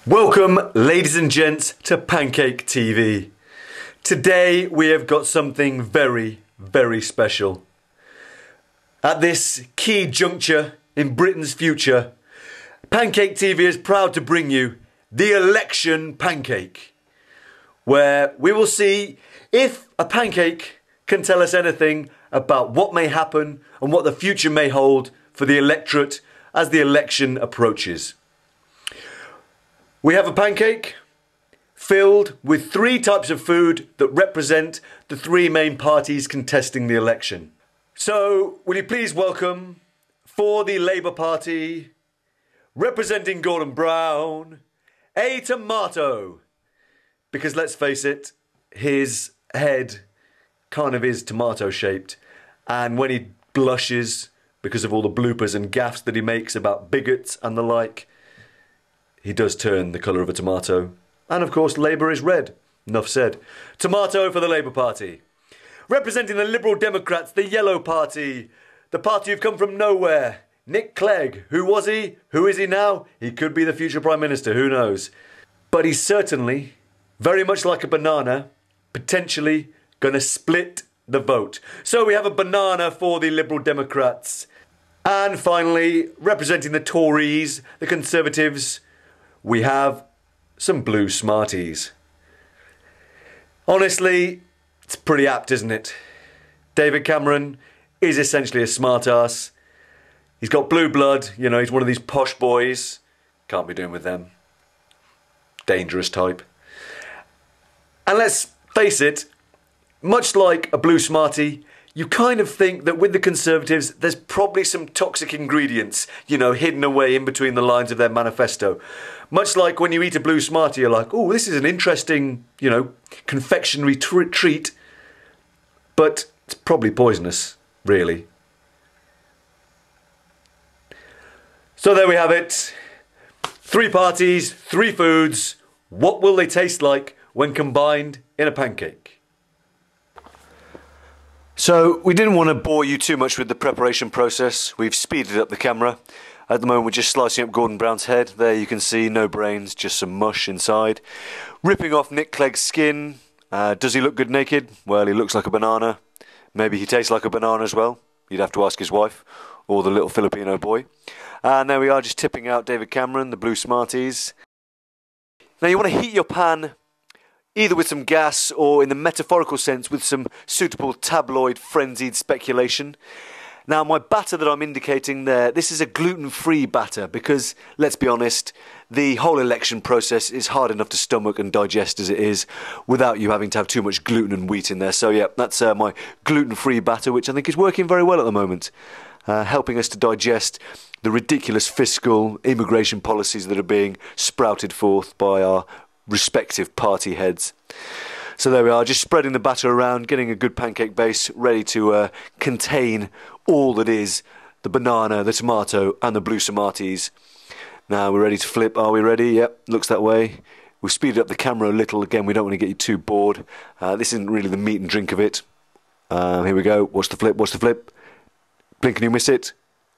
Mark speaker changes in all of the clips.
Speaker 1: Welcome, ladies and gents, to Pancake TV. Today we have got something very, very special. At this key juncture in Britain's future, Pancake TV is proud to bring you the election pancake, where we will see if a pancake can tell us anything about what may happen and what the future may hold for the electorate as the election approaches. We have a pancake filled with three types of food that represent the three main parties contesting the election. So, will you please welcome, for the Labour Party, representing Gordon Brown, a tomato. Because let's face it, his head kind of is tomato shaped, and when he blushes because of all the bloopers and gaffes that he makes about bigots and the like, he does turn the colour of a tomato. And of course, Labour is red. Enough said. Tomato for the Labour Party. Representing the Liberal Democrats, the Yellow Party. The party who've come from nowhere. Nick Clegg. Who was he? Who is he now? He could be the future Prime Minister, who knows? But he's certainly, very much like a banana, potentially going to split the vote. So we have a banana for the Liberal Democrats. And finally, representing the Tories, the Conservatives, we have some blue Smarties. Honestly, it's pretty apt, isn't it? David Cameron is essentially a smartass. He's got blue blood, you know, he's one of these posh boys. Can't be doing with them. Dangerous type. And let's face it, much like a blue Smartie, you kind of think that with the Conservatives, there's probably some toxic ingredients, you know, hidden away in between the lines of their manifesto. Much like when you eat a blue Smartie, you're like, oh, this is an interesting, you know, confectionery treat. But it's probably poisonous, really. So there we have it. Three parties, three foods. What will they taste like when combined in a pancake? So, we didn't want to bore you too much with the preparation process. We've speeded up the camera. At the moment we're just slicing up Gordon Brown's head. There you can see, no brains, just some mush inside. Ripping off Nick Clegg's skin. Does he look good naked? Well, he looks like a banana. Maybe he tastes like a banana as well. You'd have to ask his wife, or the little Filipino boy. And there we are, just tipping out David Cameron, the blue Smarties. Now you want to heat your pan either with some gas or, in the metaphorical sense, with some suitable tabloid frenzied speculation. Now, my batter that I'm indicating there, this is a gluten-free batter because, let's be honest, the whole election process is hard enough to stomach and digest as it is without you having to have too much gluten and wheat in there. So, yeah, that's my gluten-free batter, which I think is working very well at the moment, helping us to digest the ridiculous fiscal immigration policies that are being sprouted forth by our respective party heads. So there we are, just spreading the batter around, getting a good pancake base ready to contain all that is the banana, the tomato and the blue Smarties. Now we're ready to flip. Are we ready? Yep, looks that way. We've speeded up the camera a little. Again, we don't want to get you too bored. This isn't really the meat and drink of it. Here we go. Watch the flip, watch the flip. Blink and you miss it.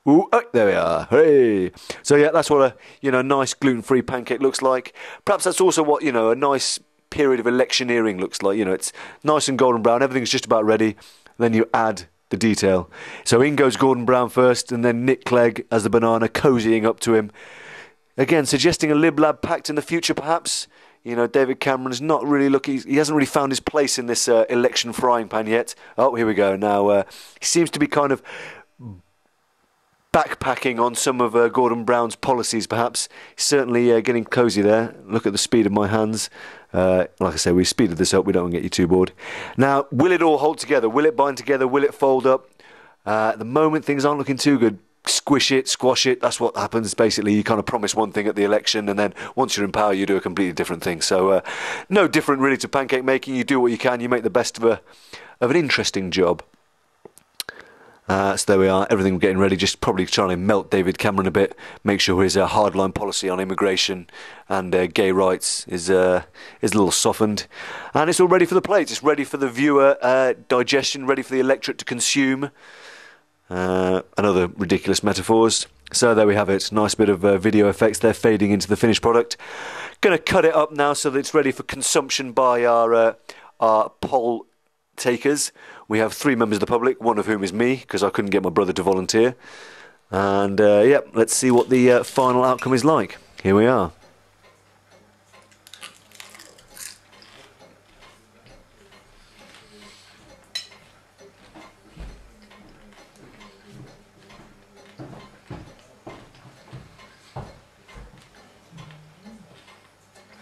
Speaker 1: Ooh, oh, there we are. Hey. So yeah, that's what a nice gluten-free pancake looks like. Perhaps that's also what a nice period of electioneering looks like. It's nice and golden brown. Everything's just about ready. Then you add the detail. So in goes Gordon Brown first, and then Nick Clegg as the banana, cozying up to him. Again, suggesting a Lib-Lab pact in the future, perhaps. David Cameron's not really looking. He hasn't really found his place in this election frying pan yet. Oh, here we go. Now he seems to be kind of backpacking on some of Gordon Brown's policies, perhaps. He's certainly getting cosy there. Look at the speed of my hands. Like I say, we speeded this up. We don't want to get you too bored. Now, will it all hold together? Will it bind together? Will it fold up? At the moment, things aren't looking too good. Squish it, squash it. That's what happens. Basically, you kind of promise one thing at the election, and then once you're in power, you do a completely different thing. So, no different really to pancake making. You do what you can. You make the best of an interesting job. So there we are, everything getting ready, just probably trying to melt David Cameron a bit, make sure his hardline policy on immigration and gay rights is a little softened. And it's all ready for the plate, it's ready for the viewer digestion, ready for the electorate to consume. And other ridiculous metaphors. So there we have it, nice bit of video effects there fading into the finished product. Going to cut it up now so that it's ready for consumption by our poll takers. We have 3 members of the public, one of whom is me, because I couldn't get my brother to volunteer. And yeah, let's see what the final outcome is like. Here we are.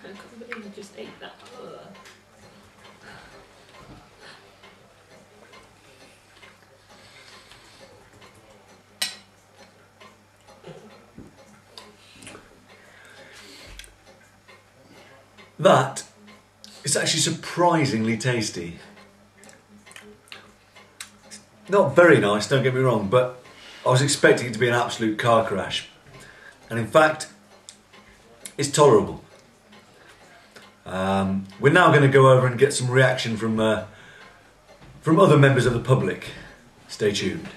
Speaker 2: I can't believe you just ate that.
Speaker 1: That is actually surprisingly tasty. Not very nice, don't get me wrong, but I was expecting it to be an absolute car crash. And in fact, it's tolerable. We're now going to go over and get some reaction from other members of the public. Stay tuned.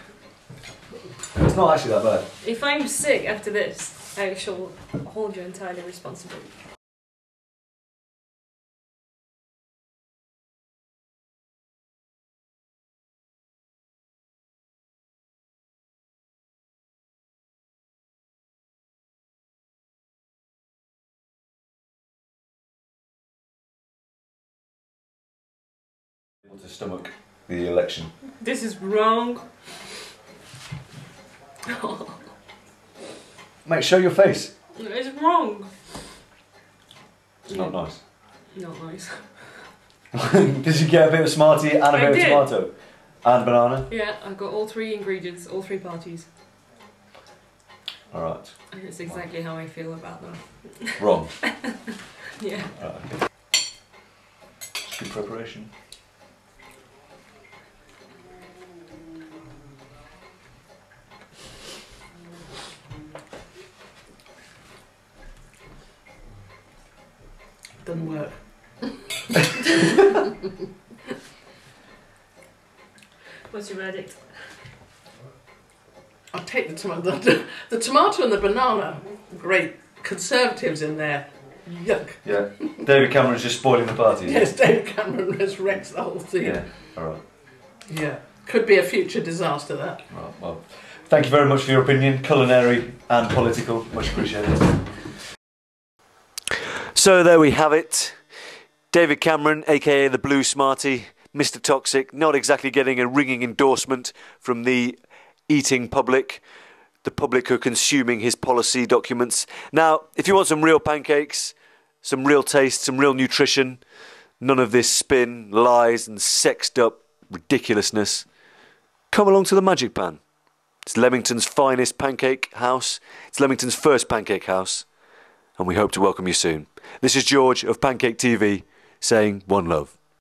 Speaker 1: It's not actually that bad.
Speaker 2: If I'm sick after this, I shall hold you entirely responsible.
Speaker 1: Able to stomach the election.
Speaker 2: This is wrong.
Speaker 1: Mate, show your face.
Speaker 2: It's wrong.
Speaker 1: It's not nice.
Speaker 2: Not nice.
Speaker 1: Did you get a bit of Smartie and a bit of tomato? And banana?
Speaker 2: Yeah, I've got all 3 ingredients, all 3 parties.
Speaker 1: Alright.
Speaker 2: And it's exactly how I feel about them.
Speaker 1: Wrong.
Speaker 2: Yeah.
Speaker 1: Alright, okay. Good preparation.
Speaker 3: Doesn't work.
Speaker 2: What's your verdict?
Speaker 3: I'll take the tomato. The tomato and the banana, great. Conservatives in there, yuck.
Speaker 1: Yeah. David Cameron's just spoiling the party.
Speaker 3: Yes, David Cameron resurrects the whole thing.
Speaker 1: Yeah. Alright.
Speaker 3: Yeah. Could be a future disaster, that.
Speaker 1: Right, well, thank you very much for your opinion, culinary and political. Much appreciated. So there we have it. David Cameron, aka the Blue Smartie, Mr. Toxic, not exactly getting a ringing endorsement from the eating public, the public who are consuming his policy documents. Now, if you want some real pancakes, some real taste, some real nutrition, none of this spin, lies and sexed up ridiculousness, come along to the Magic Pan. It's Leamington's finest pancake house. It's Leamington's first pancake house. And we hope to welcome you soon. This is George of Pancake TV saying one love.